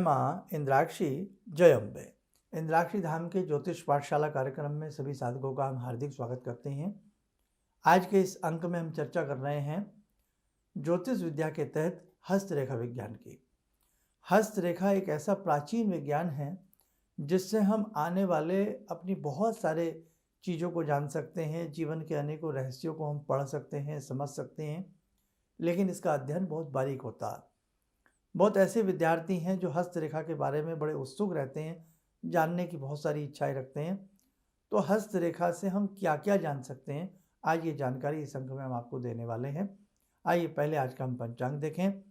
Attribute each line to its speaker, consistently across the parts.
Speaker 1: माँ इंद्राक्षी जय अम्बे। इंद्राक्षी धाम के ज्योतिष पाठशाला कार्यक्रम में सभी साधकों का हम हार्दिक स्वागत करते हैं। आज के इस अंक में हम चर्चा कर रहे हैं ज्योतिष विद्या के तहत हस्तरेखा विज्ञान की। हस्तरेखा एक ऐसा प्राचीन विज्ञान है जिससे हम आने वाले अपनी बहुत सारे चीज़ों को जान सकते हैं, जीवन के अनेकों रहस्यों को हम पढ़ सकते हैं, समझ सकते हैं, लेकिन इसका अध्ययन बहुत बारीक होता है। बहुत ऐसे विद्यार्थी हैं जो हस्तरेखा के बारे में बड़े उत्सुक रहते हैं, जानने की बहुत सारी इच्छाएं रखते हैं। तो हस्तरेखा से हम क्या क्या जान सकते हैं, आज ये जानकारी इस अंक में हम आपको देने वाले हैं। आइए पहले आज का हम पंचांग देखें।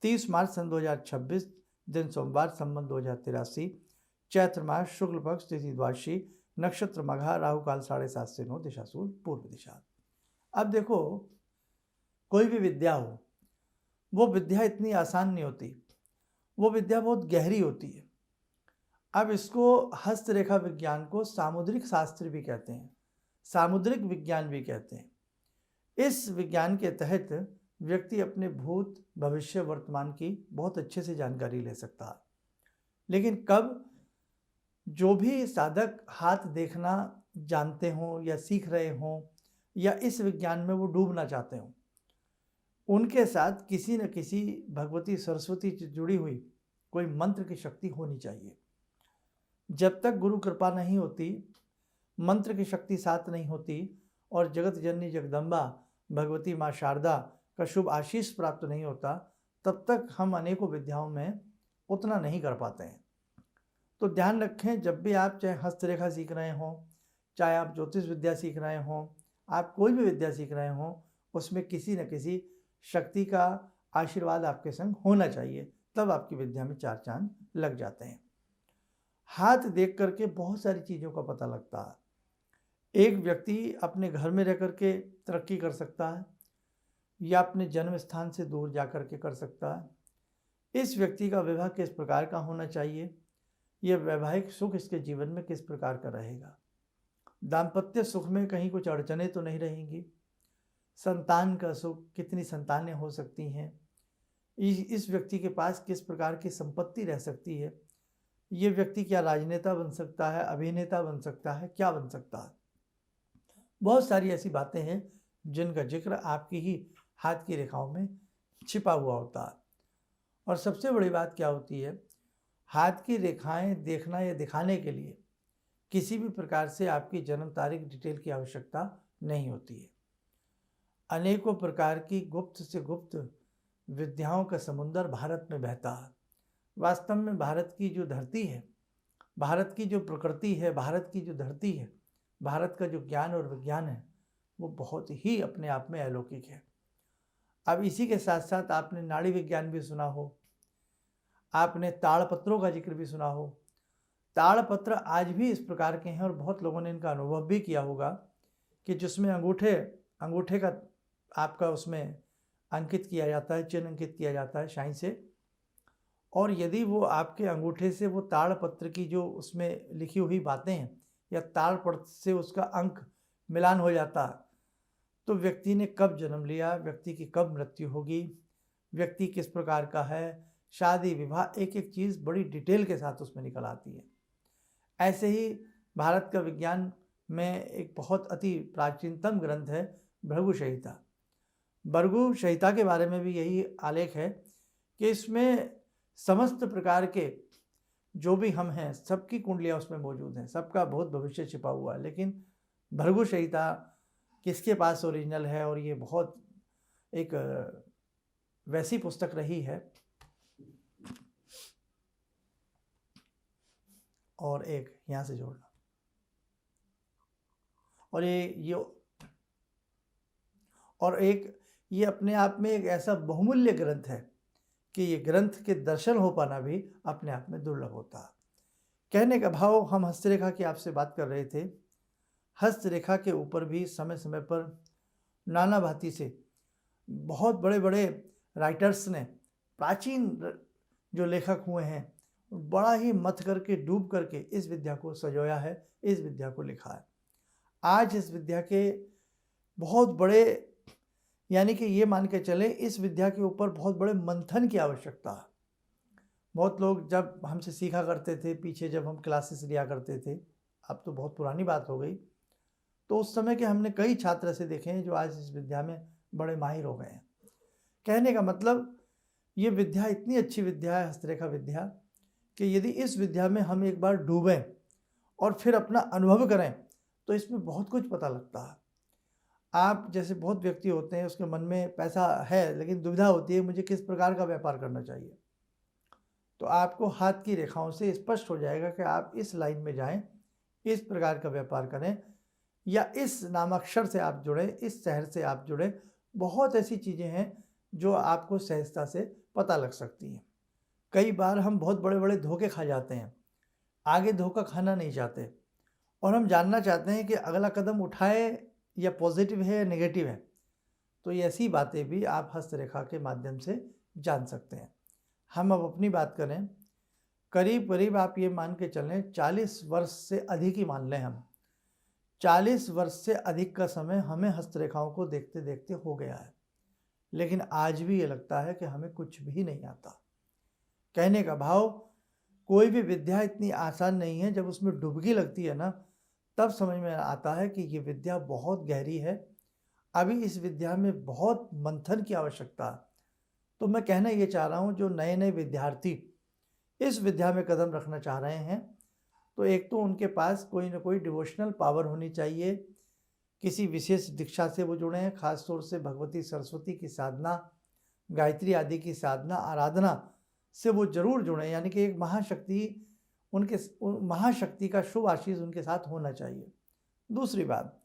Speaker 1: 30 मार्च सन 2026, दिन सोमवार, संवत 2083, चैत्र मास, शुक्ल पक्ष, तिथि द्वादशी, नक्षत्र मघा, राहु काल 7:30 से 9, दिशा सूर्य पूर्व दिशा। अब देखो, कोई भी विद्या हो, वो विद्या इतनी आसान नहीं होती, वो विद्या बहुत गहरी होती है। अब इसको हस्तरेखा विज्ञान को सामुद्रिक शास्त्र भी कहते हैं, सामुद्रिक विज्ञान भी कहते हैं। इस विज्ञान के तहत व्यक्ति अपने भूत, भविष्य, वर्तमान की बहुत अच्छे से जानकारी ले सकता है। लेकिन कब जो भी साधक हाथ देखना जानते हों या सीख रहे हों या इस विज्ञान में वो डूबना चाहते हों, उनके साथ किसी न किसी भगवती सरस्वती से जुड़ी हुई कोई मंत्र की शक्ति होनी चाहिए। जब तक गुरु कृपा नहीं होती, मंत्र की शक्ति साथ नहीं होती और जगत जननी जगदम्बा भगवती माँ शारदा का शुभ आशीष प्राप्त नहीं होता, तब तक हम अनेकों विद्याओं में उतना नहीं कर पाते हैं। तो ध्यान रखें, जब भी आप चाहे हस्तरेखा सीख रहे हों, चाहे आप ज्योतिष विद्या सीख रहे हों, आप कोई भी विद्या सीख रहे हों, उसमें किसी न किसी शक्ति का आशीर्वाद आपके संग होना चाहिए, तब आपकी विद्या में चार चांद लग जाते हैं। हाथ देख करके बहुत सारी चीज़ों का पता लगता है। एक व्यक्ति अपने घर में रह करके तरक्की कर सकता है या अपने जन्म स्थान से दूर जा कर के कर सकता है। इस व्यक्ति का विवाह किस प्रकार का होना चाहिए, यह वैवाहिक सुख इसके जीवन में किस प्रकार का रहेगा, दाम्पत्य सुख में कहीं कुछ अड़चने तो नहीं रहेंगी, संतान का सुख, कितनी संतानें हो सकती हैं, इस व्यक्ति के पास किस प्रकार की संपत्ति रह सकती है, ये व्यक्ति क्या राजनेता बन सकता है, अभिनेता बन सकता है, क्या बन सकता है। बहुत सारी ऐसी बातें हैं जिनका जिक्र आपकी ही हाथ की रेखाओं में छिपा हुआ होता है। और सबसे बड़ी बात क्या होती है, हाथ की रेखाएं देखना या दिखाने के लिए किसी भी प्रकार से आपकी जन्म तारीख डिटेल की आवश्यकता नहीं होती है। अनेकों प्रकार की गुप्त से गुप्त विद्याओं का समुंदर भारत में बहता है। वास्तव में भारत की जो धरती है, भारत की जो प्रकृति है, भारत की जो धरती है, भारत का जो ज्ञान और विज्ञान है, वो बहुत ही अपने आप में अलौकिक है। अब इसी के साथ साथ आपने नाड़ी विज्ञान भी सुना हो, आपने ताड़पत्रों का जिक्र भी सुना हो। ताड़पत्र आज भी इस प्रकार के हैं और बहुत लोगों ने इनका अनुभव भी किया होगा कि जिसमें अंगूठे का आपका उसमें अंकित किया जाता है, चिन्ह अंकित किया जाता है शाइन से, और यदि वो आपके अंगूठे से वो ताड़पत्र की जो उसमें लिखी हुई बातें हैं या ताड़पत्र से उसका अंक मिलान हो जाता, तो व्यक्ति ने कब जन्म लिया, व्यक्ति की कब मृत्यु होगी, व्यक्ति किस प्रकार का है, शादी विवाह, एक एक चीज़ बड़ी डिटेल के साथ उसमें निकल आती है। ऐसे ही भारत का विज्ञान में एक बहुत अति प्राचीनतम ग्रंथ है भृगु संहिता। भृगु संहिता के बारे में भी यही आलेख है कि इसमें समस्त प्रकार के जो भी हम हैं, सबकी कुंडलियाँ उसमें मौजूद हैं, सबका बहुत भविष्य छिपा हुआ है। लेकिन भृगु संहिता किसके पास ओरिजिनल है, और ये बहुत एक वैसी पुस्तक रही है, और एक यहाँ से जोड़ना, और ये अपने आप में एक ऐसा बहुमूल्य ग्रंथ है कि ये ग्रंथ के दर्शन हो पाना भी अपने आप में दुर्लभ होता है। कहने का भाव, हम हस्तरेखा की आपसे बात कर रहे थे। हस्तरेखा के ऊपर भी समय समय पर नाना भांति से बहुत बड़े बड़े राइटर्स ने, प्राचीन जो लेखक हुए हैं, बड़ा ही मथ करके, डूब करके इस विद्या को सजोया है, इस विद्या को लिखा है। आज इस विद्या के बहुत बड़े, यानी कि ये मान के चले, इस विद्या के ऊपर बहुत बड़े मंथन की आवश्यकता है। बहुत लोग जब हमसे सीखा करते थे, पीछे जब हम क्लासेस लिया करते थे, अब तो बहुत पुरानी बात हो गई, तो उस समय के हमने कई छात्र ऐसे देखे हैं जो आज इस विद्या में बड़े माहिर हो गए हैं। कहने का मतलब, ये विद्या इतनी अच्छी विद्या है, हस्तरेखा विद्या, कि यदि इस विद्या में हम एक बार डूबें और फिर अपना अनुभव करें तो इसमें बहुत कुछ पता लगता है। आप जैसे बहुत व्यक्ति होते हैं, उसके मन में पैसा है लेकिन दुविधा होती है मुझे किस प्रकार का व्यापार करना चाहिए, तो आपको हाथ की रेखाओं से स्पष्ट हो जाएगा कि आप इस लाइन में जाएं, इस प्रकार का व्यापार करें, या इस नामाक्षर से आप जुड़े, इस शहर से आप जुड़े। बहुत ऐसी चीज़ें हैं जो आपको सहजता से पता लग सकती हैं। कई बार हम बहुत बड़े बड़े धोखे खा जाते हैं, आगे धोखा खाना नहीं चाहते, और हम जानना चाहते हैं कि अगला कदम उठाए या पॉजिटिव है या नेगेटिव है। तो ये ऐसी बातें भी आप हस्तरेखा के माध्यम से जान सकते हैं। हम अब अपनी बात करें, करीब करीब आप ये मान के चलें 40 वर्ष से अधिक ही मान लें हम, 40 वर्ष से अधिक का समय हमें हस्तरेखाओं को देखते देखते हो गया है, लेकिन आज भी ये लगता है कि हमें कुछ भी नहीं आता। कहने का भाव, कोई भी विद्या इतनी आसान नहीं है, जब उसमें डुबकी लगती है ना, तब समझ में आता है कि ये विद्या बहुत गहरी है, अभी इस विद्या में बहुत मंथन की आवश्यकता है। तो मैं कहना ये चाह रहा हूँ, जो नए नए विद्यार्थी इस विद्या में कदम रखना चाह रहे हैं, तो एक तो उनके पास कोई ना कोई डिवोशनल पावर होनी चाहिए, किसी विशेष दीक्षा से वो जुड़े हैं, खास तौर से भगवती सरस्वती की साधना, गायत्री आदि की साधना आराधना से वो जरूर जुड़ें, यानी कि एक महाशक्ति का शुभ आशीष उनके साथ होना चाहिए। दूसरी बात,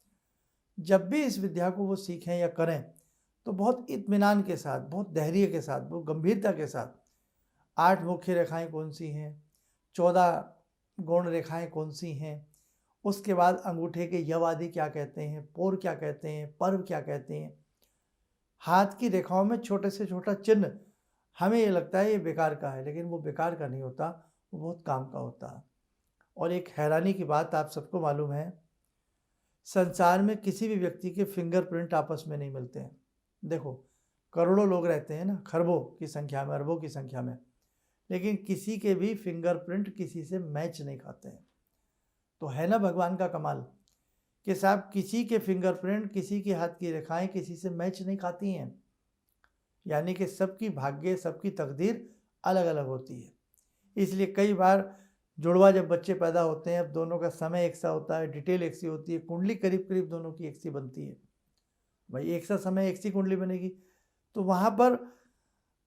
Speaker 1: जब भी इस विद्या को वो सीखें या करें तो बहुत इत्मीनान के साथ, बहुत धैर्य के साथ, बहुत गंभीरता के साथ 8 मुख्य रेखाएं कौन सी हैं, 14 गौण रेखाएं कौन सी हैं, उसके बाद अंगूठे के यव आदि क्या कहते हैं, पोर क्या कहते हैं, पर्व क्या कहते हैं, हाथ की रेखाओं में छोटे से छोटा चिन्ह, हमें ये लगता है ये बेकार का है, लेकिन वो बेकार का नहीं होता, वो बहुत काम का होता है। और एक हैरानी की बात आप सबको मालूम है, संसार में किसी भी व्यक्ति के फिंगरप्रिंट आपस में नहीं मिलते हैं। देखो, करोड़ों लोग रहते हैं ना, खरबों की संख्या में, अरबों की संख्या में, लेकिन किसी के भी फिंगरप्रिंट किसी से मैच नहीं खाते हैं। तो है ना भगवान का कमाल, कि साहब किसी के फिंगरप्रिंट, किसी के हाथ की रेखाएं किसी से मैच नहीं खाती हैं, यानी कि सबकी भाग्य, सबकी तकदीर अलग अलग होती है। इसलिए कई बार जुड़वा जब बच्चे पैदा होते हैं, अब दोनों का समय एक सा होता है, डिटेल एक सी होती है, कुंडली करीब करीब दोनों की एक सी बनती है। भाई एक सा समय एक सी कुंडली बनेगी, तो वहाँ पर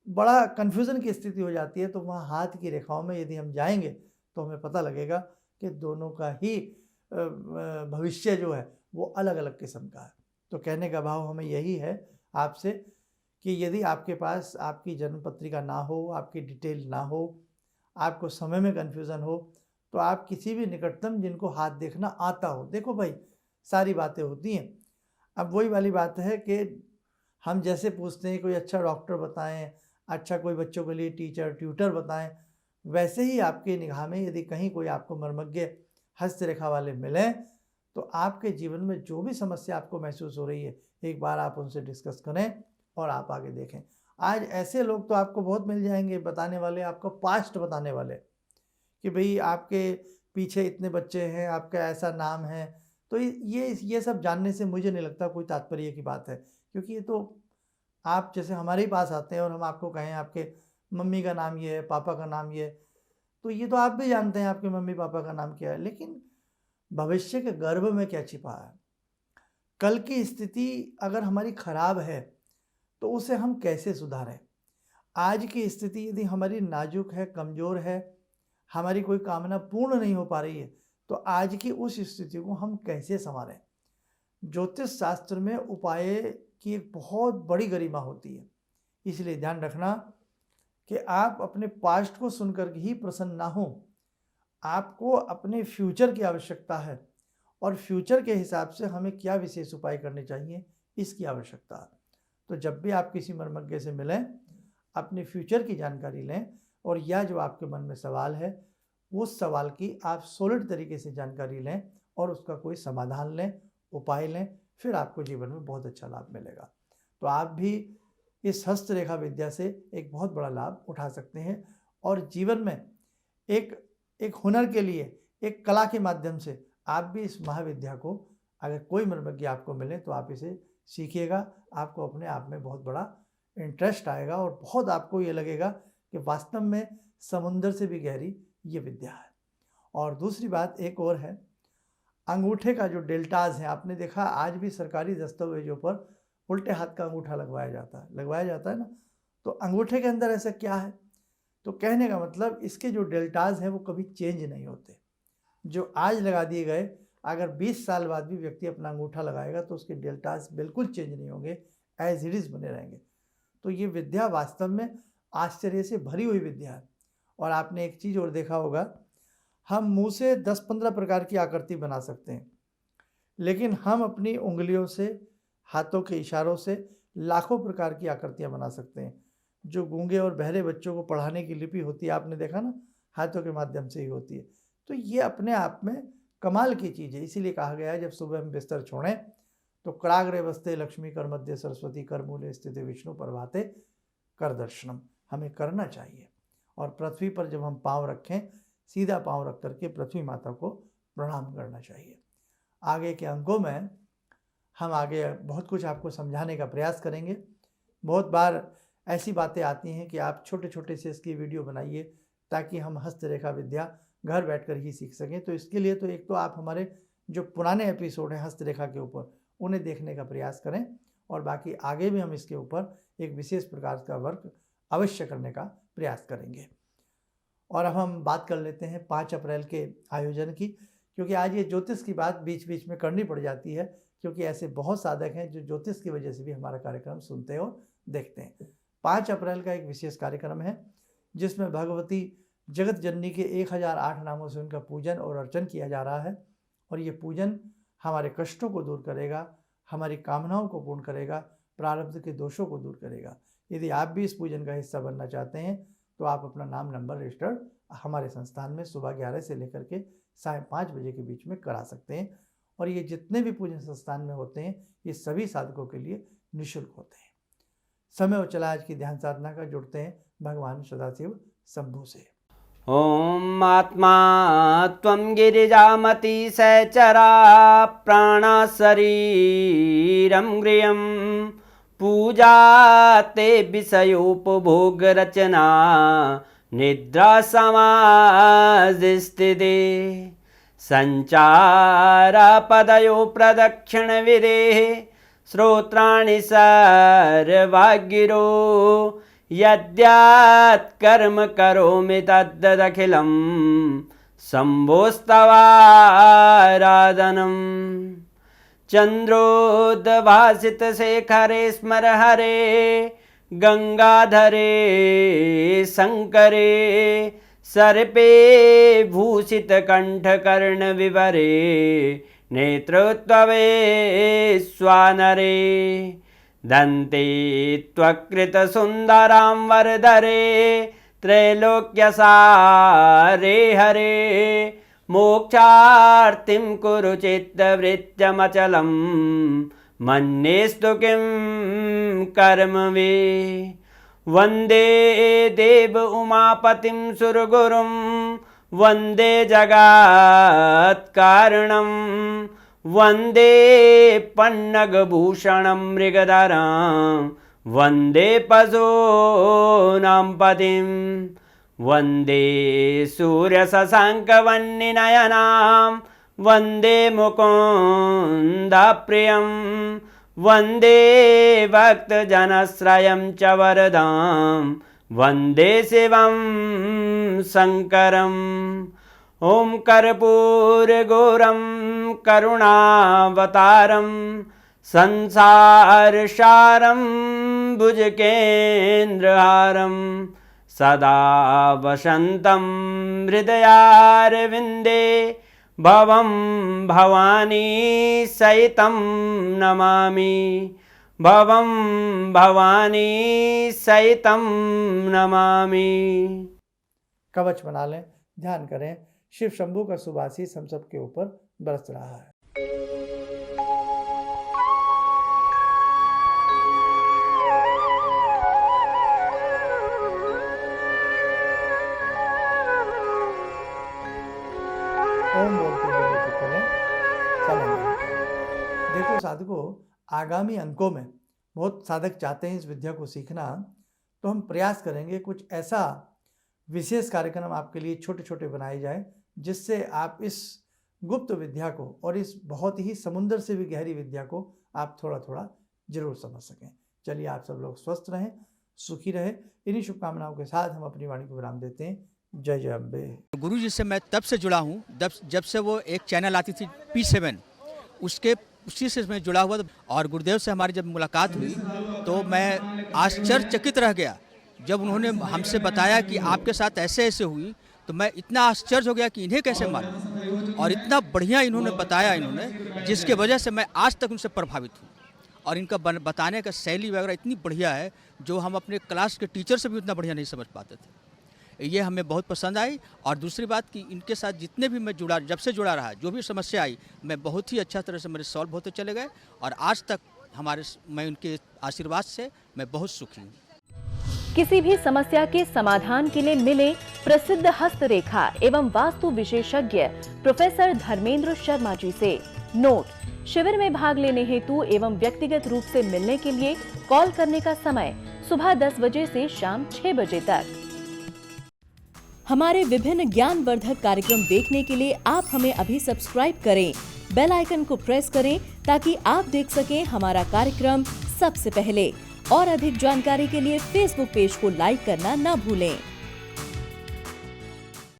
Speaker 1: बड़ा कन्फ्यूज़न की स्थिति हो जाती है। तो वहाँ हाथ की रेखाओं में यदि हम जाएंगे तो हमें पता लगेगा कि दोनों का ही भविष्य जो है वो अलग अलग किस्म का है। तो कहने का भाव हमें यही है आपसे, कि यदि आपके पास आपकी जन्म पत्रिका ना हो, आपकी डिटेल ना हो, आपको समय में कन्फ्यूज़न हो, तो आप किसी भी निकटतम जिनको हाथ देखना आता हो, देखो भाई सारी बातें होती हैं। अब वही वाली बात है कि हम जैसे पूछते हैं कोई अच्छा डॉक्टर बताएं, अच्छा कोई बच्चों के लिए टीचर ट्यूटर बताएं, वैसे ही आपके निगाह में यदि कहीं कोई आपको मर्मज्ञ हस्तरेखा वाले मिलें, तो आपके जीवन में जो भी समस्या आपको महसूस हो रही है, एक बार आप उनसे डिस्कस करें और आप आगे देखें। आज ऐसे लोग तो आपको बहुत मिल जाएंगे बताने वाले, आपका पास्ट बताने वाले, कि भाई आपके पीछे इतने बच्चे हैं, आपका ऐसा नाम है। तो ये सब जानने से मुझे नहीं लगता कोई तात्पर्य की बात है, क्योंकि ये तो आप जैसे हमारे ही पास आते हैं और हम आपको कहें आपके मम्मी का नाम ये है, पापा का नाम ये है, तो ये तो आप भी जानते हैं आपके मम्मी पापा का नाम क्या है, लेकिन भविष्य के गर्भ में क्या छिपा है, कल की स्थिति अगर हमारी खराब है तो उसे हम कैसे सुधारें, आज की स्थिति यदि हमारी नाजुक है, कमज़ोर है, हमारी कोई कामना पूर्ण नहीं हो पा रही है, तो आज की उस स्थिति को हम कैसे संभालें। ज्योतिष शास्त्र में उपाय की एक बहुत बड़ी गरिमा होती है, इसलिए ध्यान रखना कि आप अपने पास्ट को सुनकर ही प्रसन्न ना हो, आपको अपने फ्यूचर की आवश्यकता है, और फ्यूचर के हिसाब से हमें क्या विशेष उपाय करने चाहिए इसकी आवश्यकता है। तो जब भी आप किसी मर्मज्ञ से मिलें, अपने फ्यूचर की जानकारी लें, और यह जो आपके मन में सवाल है उस सवाल की आप सॉलिड तरीके से जानकारी लें और उसका कोई समाधान लें, उपाय लें, फिर आपको जीवन में बहुत अच्छा लाभ मिलेगा। तो आप भी इस हस्तरेखा विद्या से एक बहुत बड़ा लाभ उठा सकते हैं, और जीवन में एक हुनर के लिए, एक कला के माध्यम से आप भी इस महाविद्या को, अगर कोई मर्मज्ञ आपको मिले तो आप इसे सीखिएगा। आपको अपने आप में बहुत बड़ा इंटरेस्ट आएगा और बहुत आपको ये लगेगा कि वास्तव में समुंदर से भी गहरी ये विद्या है। और दूसरी बात एक और है, अंगूठे का जो डेल्टाज है, आपने देखा आज भी सरकारी दस्तावेजों पर उल्टे हाथ का अंगूठा लगवाया जाता है ना। तो अंगूठे के अंदर ऐसा क्या है? तो कहने का मतलब इसके जो डेल्टाज हैं वो कभी चेंज नहीं होते। जो आज लगा दिए गए, अगर 20 साल बाद भी व्यक्ति अपना अंगूठा लगाएगा तो उसके डेल्टाज बिल्कुल चेंज नहीं होंगे, एज इट इज़ बने रहेंगे। तो ये विद्या वास्तव में आश्चर्य से भरी हुई विद्या है। और आपने एक चीज़ और देखा होगा, हम मुंह से 10-15 प्रकार की आकृति बना सकते हैं, लेकिन हम अपनी उंगलियों से, हाथों के इशारों से लाखों प्रकार की आकृतियाँ बना सकते हैं। जो गूंगे और बहरे बच्चों को पढ़ाने की लिपि होती है, आपने देखा ना, हाथों के माध्यम से ही होती है। तो ये अपने आप में कमाल की चीज़ है। इसीलिए कहा गया है जब सुबह हम बिस्तर छोड़ें तो कराग्रे वस्ते लक्ष्मी कर मध्य सरस्वती कर मूले स्थित विष्णु प्रभाते कर दर्शनम, हमें करना चाहिए। और पृथ्वी पर जब हम पाँव रखें, सीधा पाँव रख करके पृथ्वी माता को प्रणाम करना चाहिए। आगे के अंकों में हम आगे बहुत कुछ आपको समझाने का प्रयास करेंगे। बहुत बार ऐसी बातें आती हैं कि आप छोटे छोटे से इसकी वीडियो बनाइए ताकि हम हस्तरेखा विद्या घर बैठकर ही सीख सकें। तो इसके लिए तो एक तो आप हमारे जो पुराने एपिसोड हैं हस्तरेखा के ऊपर, उन्हें देखने का प्रयास करें, और बाकी आगे भी हम इसके ऊपर एक विशेष प्रकार का वर्क अवश्य करने का प्रयास करेंगे। और अब हम बात कर लेते हैं 5 अप्रैल के आयोजन की, क्योंकि आज ये ज्योतिष की बात बीच बीच में करनी पड़ जाती है, क्योंकि ऐसे बहुत साधक हैं जो ज्योतिष की वजह से भी हमारा कार्यक्रम सुनते और देखते हैं। 5 अप्रैल का एक विशेष कार्यक्रम है जिसमें भगवती जगत जननी के 1008 नामों से उनका पूजन और अर्चन किया जा रहा है। और ये पूजन हमारे कष्टों को दूर करेगा, हमारी कामनाओं को पूर्ण करेगा, प्रारब्ध के दोषों को दूर करेगा। यदि आप भी इस पूजन का हिस्सा बनना चाहते हैं तो आप अपना नाम नंबर रजिस्टर्ड हमारे संस्थान में सुबह 11 से लेकर के 5:30 बजे के बीच में करा सकते हैं। और ये जितने भी पूजन संस्थान में होते हैं ये सभी साधकों के लिए निःशुल्क होते हैं। समय और चला आज की ध्यान साधना का, जुड़ते हैं भगवान सदाशिव शंभु से।
Speaker 2: ओम आत्मा त्वं गिरिजामति सहचरा प्राणा शरीरं गृहं पूजा ते विषयोपभोग रचना निद्रा समाधिस्थिते संचारा पदयो प्रदक्षिण विदेः श्रोत्राणि सर्वागिरो यद्यात् कर्म करोमि तद्दखिलं शम्भोस्तवाराधनम् चन्द्रोद्भासितशेखरे स्मर हरे गंगाधरे शंकरे सर्पे भूषितकण्ठकर्णविवरे नेत्रोत्तवे स्वानरे दन्ते त्वकृतसुन्दरां वरदरे त्रैलोक्यसारे हरे मोक्षार्तिं कुरु चित्तवृत्त्यमचलं मन्येस्तु किं कर्म वे वन्दे देव उमापतिं सुरगुरुं वन्दे जगत्कारणं वन्दे पन्नगभूषणं मृगधरं वन्दे पशूनां पतिं वन्दे सूर्यशशाङ्कवह्निनयनां वन्दे मुकुन्दप्रियं वन्दे भक्तजनश्रयं च वरदां वन्दे शिवं शङ्करम् ॐ कर्पूरगौरं करुणावतारं संसारसारं भुजगेन्द्रहारं सदा वसन्तं हृदयारविन्दे भवं भवानी सहितं नमामि भवं भवानी सहितं नमामि।
Speaker 1: कवच बना लें, ध्यान करें, शिव शंभु का शुभ आशीष हम सब के ऊपर बरस रहा है। ओम बोलते हुए नेत्र खोलें, समय नहीं। देखो साधकों, आगामी अंकों में बहुत साधक चाहते हैं इस विद्या को सीखना, तो हम प्रयास करेंगे कुछ ऐसा विशेष कार्यक्रम आपके लिए छोटे छोटे बनाए जाए जिससे आप इस गुप्त विद्या को और इस बहुत ही समुद्र से भी गहरी विद्या को आप थोड़ा थोड़ा जरूर समझ सकें। चलिए, आप सब लोग स्वस्थ रहें, सुखी रहें। इन्हीं शुभकामनाओं के साथ हम अपनी वाणी को विराम देते हैं। जय जय अम्बे।
Speaker 3: गुरु जी से मैं तब से जुड़ा हूँ जब से वो एक चैनल आती थी P7, उसी से मैं जुड़ा हुआ था। और गुरुदेव से हमारी जब मुलाकात हुई तो मैं आश्चर्यचकित रह गया जब उन्होंने हमसे बताया कि आपके साथ ऐसे ऐसे हुई। तो मैं इतना आश्चर्य हो गया कि इन्हें कैसे मालूम, और इतना बढ़िया इन्होंने बताया जिसके वजह से मैं आज तक उनसे प्रभावित हूँ। और इनका बताने का शैली वगैरह इतनी बढ़िया है जो हम अपने क्लास के टीचर से भी उतना बढ़िया नहीं समझ पाते थे। ये हमें बहुत पसंद आई। और दूसरी बात कि इनके साथ जितने भी मैं जब से जुड़ा रहा, जो भी समस्या आई, मैं बहुत ही अच्छा तरह से मेरे सॉल्व होते चले गए। और आज तक मैं उनके आशीर्वाद से मैं बहुत सुखी हूँ।
Speaker 4: किसी भी समस्या के समाधान के लिए मिले प्रसिद्ध हस्तरेखा एवं वास्तु विशेषज्ञ प्रोफेसर धर्मेंद्र शर्मा जी से। नोट: शिविर में भाग लेने हेतु एवं व्यक्तिगत रूप से मिलने के लिए कॉल करने का समय सुबह 10 बजे से शाम 6 बजे तक। हमारे विभिन्न ज्ञानवर्धक कार्यक्रम देखने के लिए आप हमें अभी सब्सक्राइब करें, बेल आइकन को प्रेस करें ताकि आप देख सकें हमारा कार्यक्रम सबसे पहले। और अधिक जानकारी के लिए फेसबुक पेज को लाइक करना न भूलें।